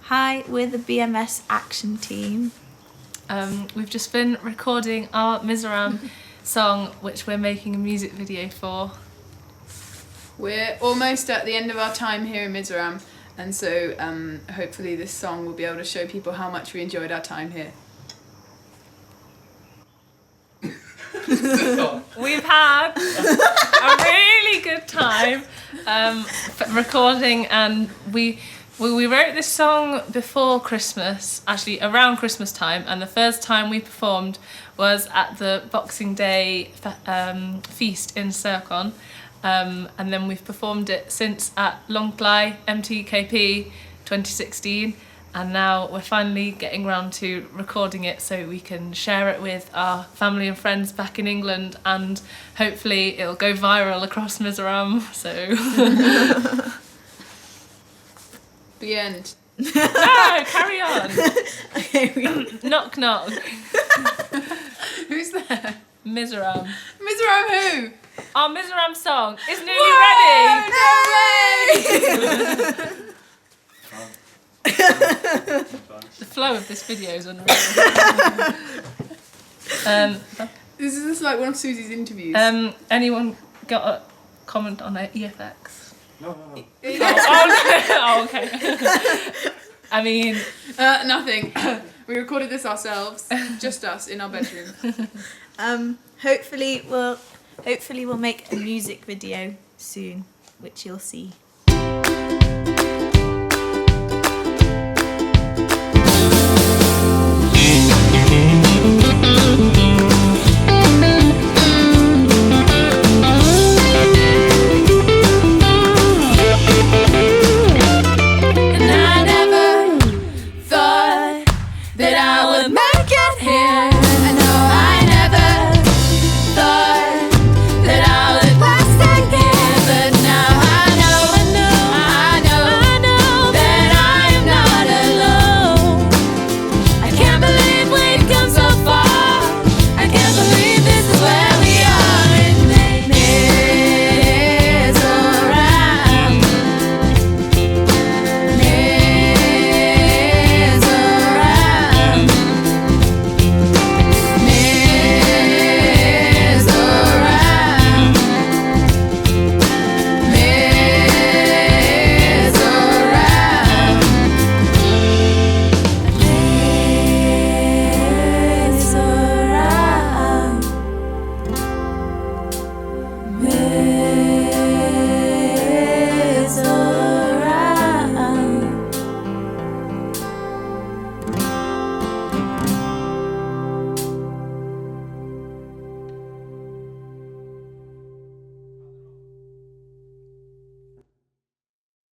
Hi, we're the BMS Action Team. We've just been recording our Mizoram song, which we're making a music video for. We're almost at the end of our time here in Mizoram, and so hopefully this song will be able to show people how much we enjoyed our time here. We've had a really good time recording, and we wrote this song before Christmas, actually around Christmas time, and the first time we performed was at the Boxing Day feast in Serkawn, and then we've performed it since at Lunglei MTKP 2016, and now we're finally getting round to recording it so we can share it with our family and friends back in England, and hopefully it'll go viral across Mizoram. So The end. no, carry on. Okay, Knock knock. Who's there? Mizoram. Mizoram who? Our Mizoram song is nearly Whoa, ready. no way! The flow of this video is unreal. This is just like one of Susie's interviews. Anyone got a comment on their EFX? No. Oh, okay. I mean, Nothing. We recorded this ourselves, just us in our bedroom. hopefully we'll make a music video soon, which you'll see.